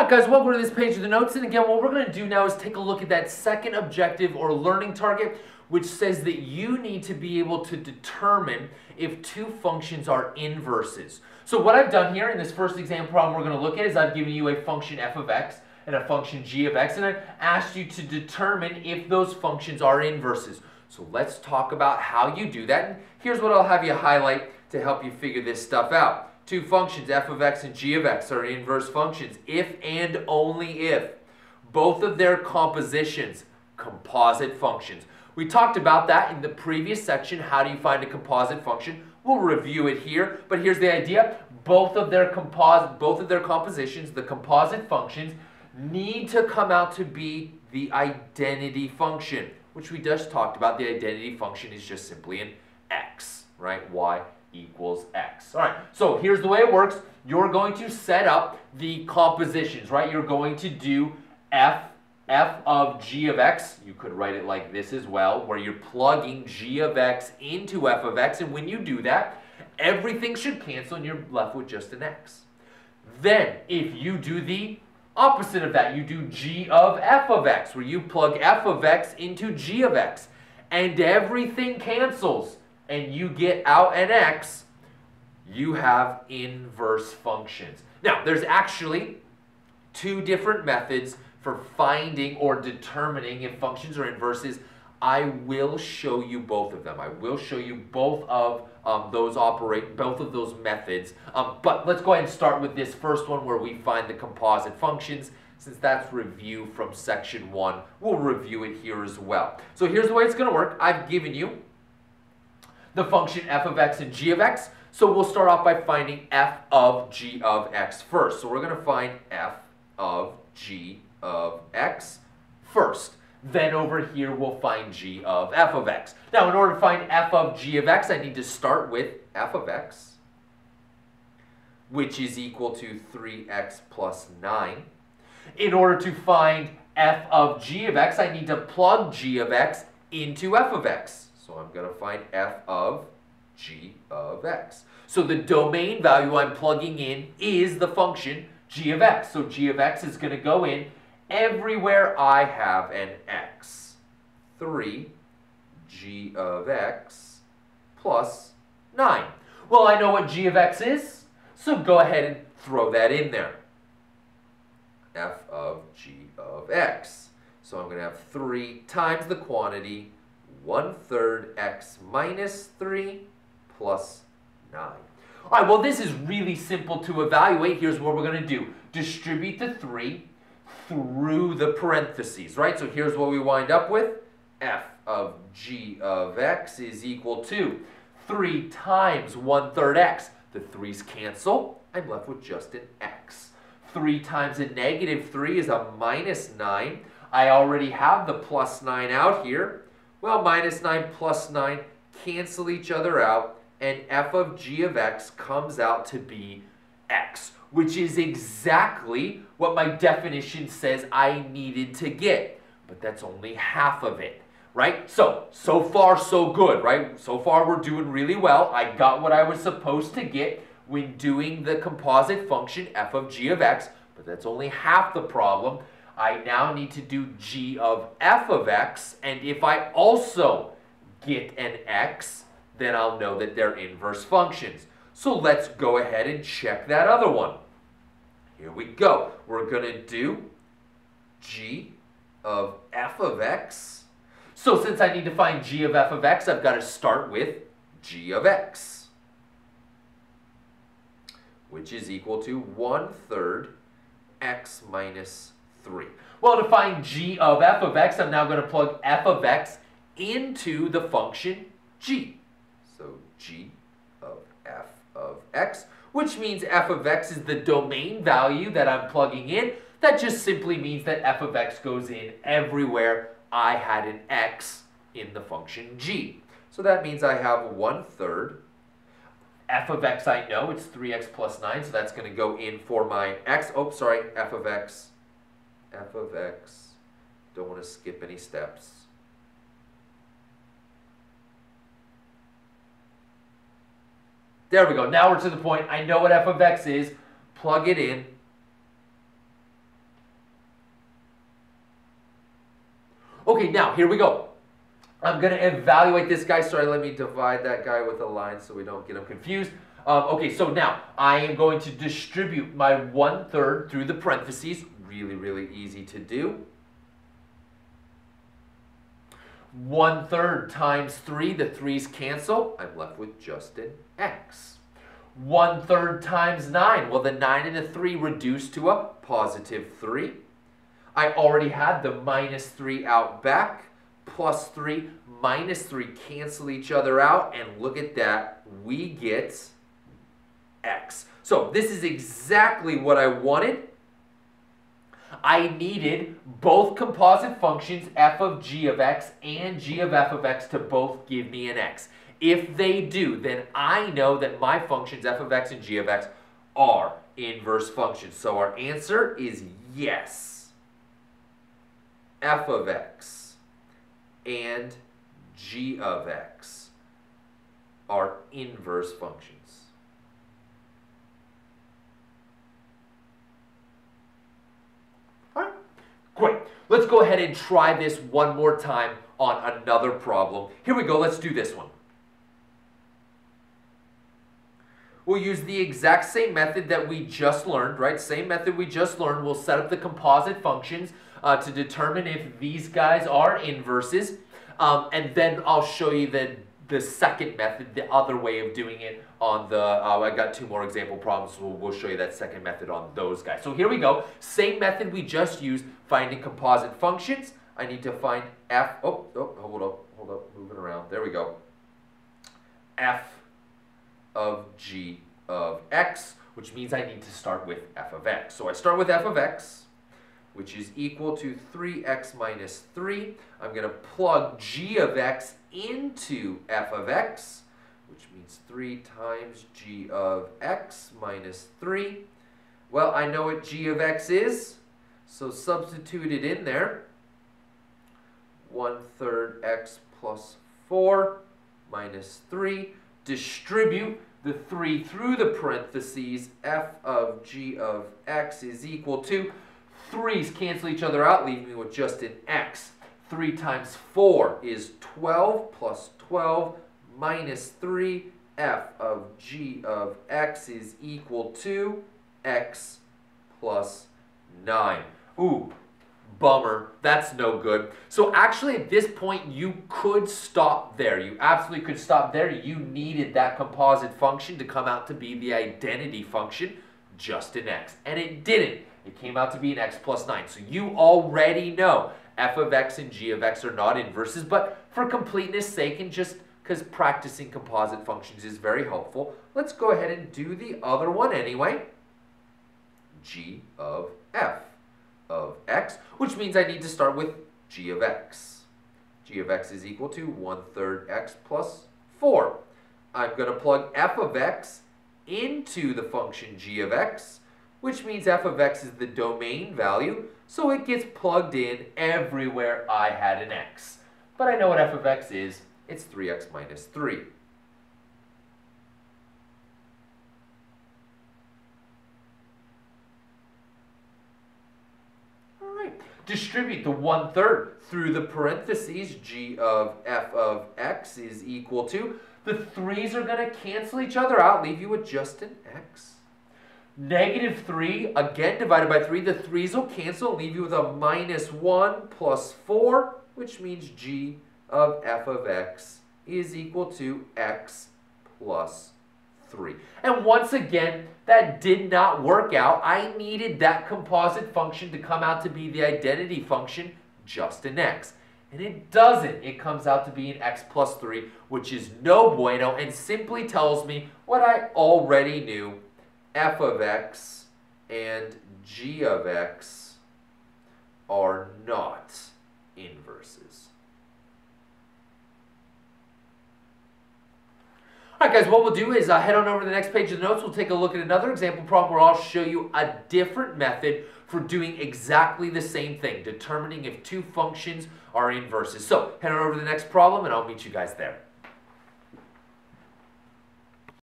up, guys? Welcome to this page of the notes. And again, what we're going to do now is take a look at that second objective or learning target, which says that you need to be able to determine if two functions are inverses. So what I've done here in this first exam problem we're going to look at is I've given you a function f of x and a function g of x, and I've asked you to determine if those functions are inverses. So let's talk about how you do that. And here's what I'll have you highlight to help you figure this stuff out. Two functions, f of x and g of x, are inverse functions if and only if both of their compositions, composite functions. We talked about that in the previous section. How do you find a composite function? We'll review it here, but here's the idea. Both of their compositions, the composite functions, need to come out to be the identity function, which we just talked about. The identity function is just simply an x, right? Y equals x. All right, so here's the way it works. You're going to set up the compositions, right? You're going to do f of g of x. You could write it like this as well, where you're plugging g of x into f of x, and when you do that, everything should cancel and you're left with just an x. Then, if you do the opposite of that, you do g of f of x, where you plug f of x into g of x, and everything cancels, and you get out an x, you have inverse functions. Now, there's actually two different methods for finding or determining if functions are inverses. I will show you both of them. I will show you both of those methods. But let's go ahead and start with this first one where we find the composite functions. Since that's review from section 1, we'll review it here as well. So here's the way it's going to work. I've given you the function f of x and g of x. So we'll start off by finding f of g of x first. So we're going to find f of g of x first. Then over here we'll find g of f of x. Now in order to find f of g of x, I need to start with f of x, which is equal to 3x plus 9. In order to find f of g of x, I need to plug g of x into f of x. So I'm going to find f of g of x. So the domain value I'm plugging in is the function g of x. So g of x is going to go in everywhere I have an x. 3 g of x plus 9. Well, I know what g of x is, so go ahead and throw that in there. F of g of x. So I'm going to have 3 times the quantity, 1/3 x minus 3 plus 9. All right, well, this is really simple to evaluate. Here's what we're going to do. Distribute the 3 through the parentheses, right? So here's what we wind up with. F of g of x is equal to 3 times 1/3 x. The 3's cancel. I'm left with just an x. 3 times a negative 3 is a minus 9. I already have the plus 9 out here. Well, minus 9 plus 9 cancel each other out, and f of g of x comes out to be x, which is exactly what my definition says I needed to get. But that's only half of it, right? So far so good, right? So far we're doing really well. I got what I was supposed to get when doing the composite function f of g of x, but that's only half the problem. I now need to do g of f of x, and if I also get an x, then I'll know that they're inverse functions. So let's go ahead and check that other one. Here we go. We're going to do g of f of x. So since I need to find g of f of x, I've got to start with g of x, which is equal to 1/3 x minus 3. Well, to find g of f of x, I'm now going to plug f of x into the function g. So g of f of x, which means f of x is the domain value that I'm plugging in. That just simply means that f of x goes in everywhere I had an x in the function g. So that means I have 1/3. F of x, I know, it's 3x plus 9, so that's going to go in for my x. Oh, sorry, f of x. F of x. Don't want to skip any steps. There we go. Now we're to the point. I know what f of x is. Plug it in. Okay, now here we go. I'm going to evaluate this guy. Sorry, let me divide that guy with a line so we don't get him confused. Okay, so now I am going to distribute my 1/3 through the parentheses. Really, really easy to do. 1/3 times 3, the 3's cancel. I'm left with just an x. 1/3 times 9. Well, the 9 and the 3 reduce to a positive 3. I already had the minus 3 out back. Plus 3 minus 3 cancel each other out. And look at that. We get x. So this is exactly what I wanted. I needed both composite functions f of g of x and g of f of x to both give me an x. If they do, then I know that my functions f of x and g of x are inverse functions. So our answer is yes. F of x and g of x are inverse functions. All right, great. Let's go ahead and try this one more time on another problem. Here we go. Let's do this one. We'll use the exact same method that we just learned, right? Same method we just learned. We'll set up the composite functions to determine if these guys are inverses. And then I'll show you the second method, the other way of doing it on the, I got 2 more example problems, so we'll show you that second method on those guys. So here we go. Same method we just used, finding composite functions. I need to find f, hold up, moving around. There we go. F of g of x, which means I need to start with f of x. So I start with f of x, which is equal to 3x minus 3. I'm going to plug g of x into f of x, which means 3 times g of x minus 3. Well, I know what g of x is, so substitute it in there. 1/3 x plus 4 minus 3. Distribute the 3 through the parentheses. F of g of x is equal to 3's cancel each other out, leaving me with just an x. 3 times 4 is 12 plus 12 minus 3. F of g of x is equal to x plus 9. Ooh, bummer. That's no good. So actually at this point you could stop there. You absolutely could stop there. You needed that composite function to come out to be the identity function, just an x. And it didn't. It came out to be an x plus 9. So you already know f of x and g of x are not inverses, but for completeness sake and just because practicing composite functions is very helpful, let's go ahead and do the other one anyway. G of f of x, which means I need to start with g of x. G of x is equal to 1/3 x plus 4. I'm going to plug f of x into the function g of x, which means f of x is the domain value, so it gets plugged in everywhere I had an x. But I know what f of x is. It's 3x minus 3. All right. Distribute the 1/3 through the parentheses. G of f of x is equal to, the 3's are going to cancel each other out, leave you with just an x. Negative 3, again divided by 3, the 3's will cancel, leave you with a minus 1 plus 4, which means g of f of x is equal to x plus 3. And once again, that did not work out. I needed that composite function to come out to be the identity function, just an x. And it doesn't. It comes out to be an x plus 3, which is no bueno, and simply tells me what I already knew. F of x and g of x are not inverses. All right, guys, what we'll do is head on over to the next page of the notes. We'll take a look at another example problem where I'll show you a different method for doing exactly the same thing, determining if 2 functions are inverses. So head on over to the next problem, and I'll meet you guys there.